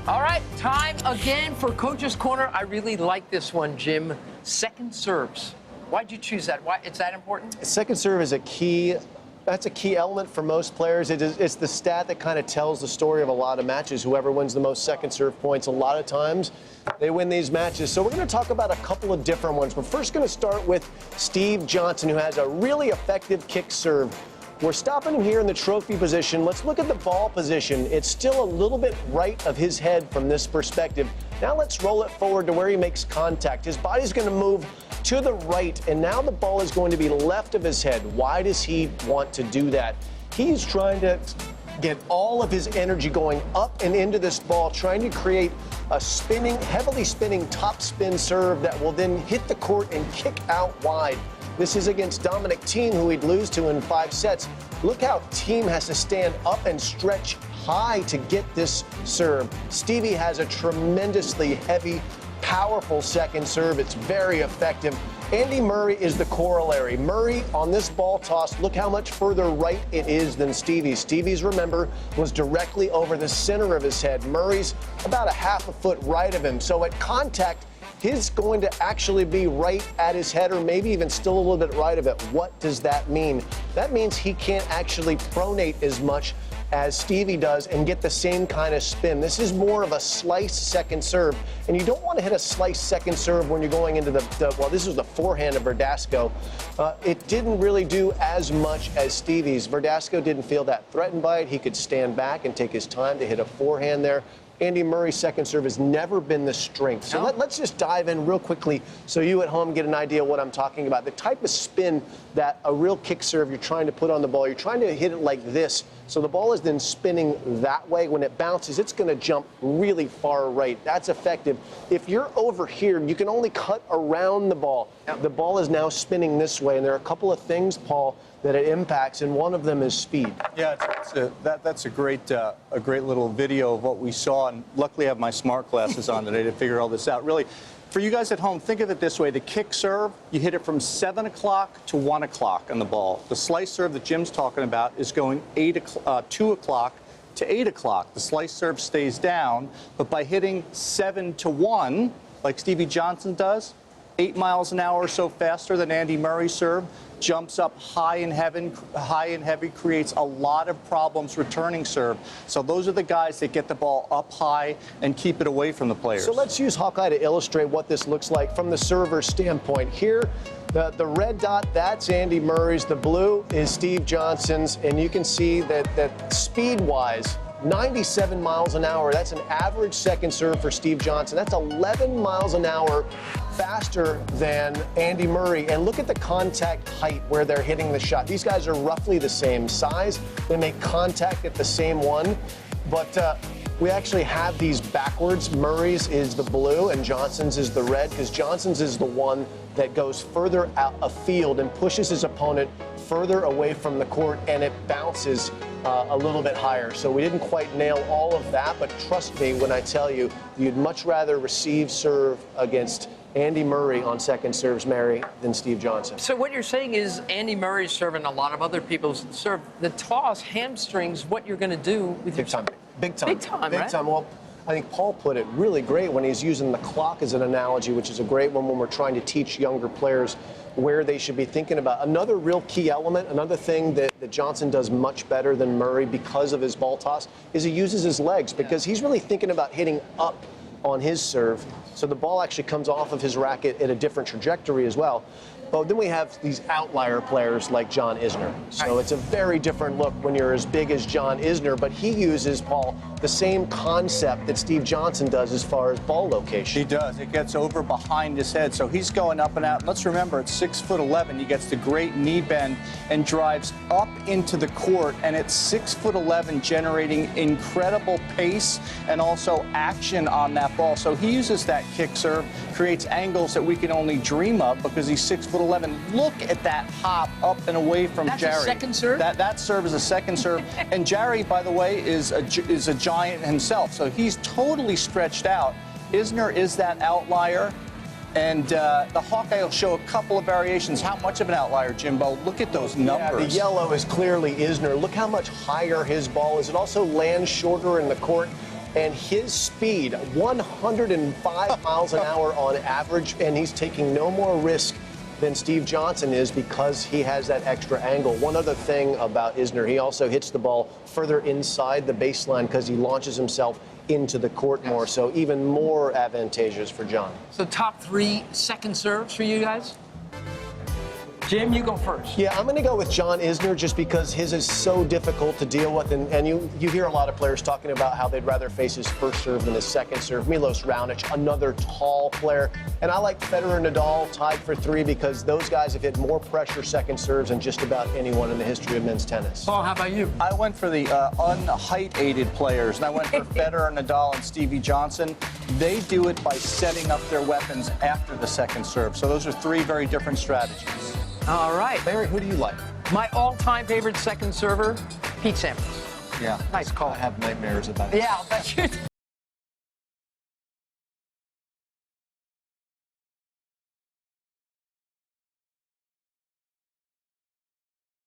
All right, time again for Coach's Corner. I really like this one, Jim. Second serves. Why'd you choose that? Why it's that important? Second serve is a key. That's a key element for most players. It's the stat that kind of tells the story of a lot of matches. Whoever wins the most second serve points, a lot of times, they win these matches. So we're going to talk about a couple of different ones. We're first going to start with Steve Johnson, who has a really effective kick serve. We're stopping him here in the trophy position. Let's look at the ball position. It's still a little bit right of his head from this perspective. Now let's roll it forward to where he makes contact. His body's going to move to the right, and now the ball is going to be left of his head. Why does he want to do that? He's trying to get all of his energy going up and into this ball, trying to create a spinning, heavily spinning top spin serve that will then hit the court and kick out wide. This is against Dominic Thiem, who he'd lose to in 5 sets. Look how Thiem has to stand up and stretch high to get this serve. Stevie has a tremendously heavy, powerful second serve. It's very effective. Andy Murray is the corollary. Murray, on this ball toss, look how much further right it is than Stevie's. Stevie's, remember, was directly over the center of his head. Murray's about a half a foot right of him. So at contact, he's going to actually be right at his head, or maybe even still a little bit right of it. What does that mean? That means he can't actually pronate as much as Stevie does and get the same kind of spin. This is more of a slice second serve, and you don't want to hit a slice second serve when you're going into well, this was the forehand of Verdasco. It didn't really do as much as Stevie's. Verdasco didn't feel that threatened by it. He could stand back and take his time to hit a forehand there. Andy Murray's second serve has never been the strength. So let's just dive in real quickly so you at home get an idea of what I'm talking about. The type of spin that a real kick serve you're trying to put on the ball, you're trying to hit it like this. So the ball is then spinning that way. When it bounces, it's going to jump really far right. That's effective. If you're over here, you can only cut around the ball. The ball is now spinning this way, and there are a couple of things, Paul, that it impacts, and one of them is speed. Yeah, that's a great little video of what we saw, and luckily I have my smart glasses on today to figure all this out. Really, for you guys at home, think of it this way. The kick serve, you hit it from 7 o'clock to 1 o'clock on the ball. The slice serve that Jim's talking about is going 2 o'clock to 8 o'clock. The slice serve stays down, but by hitting 7 to 1, like Stevie Johnson does, 8 miles an hour or so faster than Andy Murray's serve, jumps up high and heavy, creates a lot of problems returning serve. So those are the guys that get the ball up high and keep it away from the players. So let's use Hawkeye to illustrate what this looks like from the server's standpoint. Here, the red dot, that's Andy Murray's. The blue is Steve Johnson's. And you can see that speed-wise, 97 miles an hour. That's an average second serve for Steve Johnson. That's 11 miles an hour faster than Andy Murray. And look at the contact height where they're hitting the shot. These guys are roughly the same size. They make contact at the same one. But we actually have these backwards. Murray's is the blue and Johnson's is the red, because Johnson's is the one that goes further out afield and pushes his opponent further away from the court, and it bounces a little bit higher. So we didn't quite nail all of that, but trust me when I tell you, you'd much rather receive serve against Andy Murray on second serves, Mary, than Steve Johnson. So what you're saying is Andy Murray's serve and a lot of other people's serve. The toss hamstrings what you're going to do with your serve. Big time. Big time, right? Big time. Well, I think Paul put it really great when he's using the clock as an analogy, which is a great one when we're trying to teach younger players where they should be thinking about. Another real key element, another thing that Johnson does much better than Murray because of his ball toss, is he uses his legs, because he's really thinking about hitting up on his serve. So the ball actually comes off of his racket at a different trajectory as well. But then we have these outlier players like John Isner. So it's a very different look when you're as big as John Isner, but he uses, Paul, the same concept that Steve Johnson does as far as ball location. He does. It gets over behind his head, so he's going up and out. Let's remember, at 6'11", he gets the great knee bend and drives up into the court, and at 6'11", generating incredible pace and also action on that ball. So he uses that kick serve, creates angles that we can only dream of because he's 6'11". Look at that hop up and away from Jarry. That's a second serve? That serve is a second serve. And Jarry, by the way, is a giant himself, so he's totally stretched out. Isner is that outlier, and the Hawkeye will show a couple of variations. How much of an outlier, Jimbo? Look at those numbers. Yeah, the yellow is clearly Isner. Look how much higher his ball is. It also lands shorter in the court. and his speed, 105 miles an hour on average, and he's taking no more risk than Steve Johnson is because he has that extra angle. One other thing about Isner, he also hits the ball further inside the baseline because he launches himself into the court more, so even more advantageous for John. So top 3 second serves for you guys? Jim, you go first. Yeah, I'm going to go with John Isner just because his is so difficult to deal with. And you hear a lot of players talking about how they'd rather face his first serve than his second serve. Milos Raonic, another tall player. And I like Federer and Nadal tied for 3 because those guys have hit more pressure second serves than just about anyone in the history of men's tennis. Paul, how about you? I went for the unheight-aided players, and I went for Federer, Nadal, and Stevie Johnson. They do it by setting up their weapons after the second serve. So those are 3 very different strategies. All right. Larry, who do you like? My all-time favorite second server, Pete Sampras. Yeah. Nice call. I have nightmares about it. Yeah, I'll bet you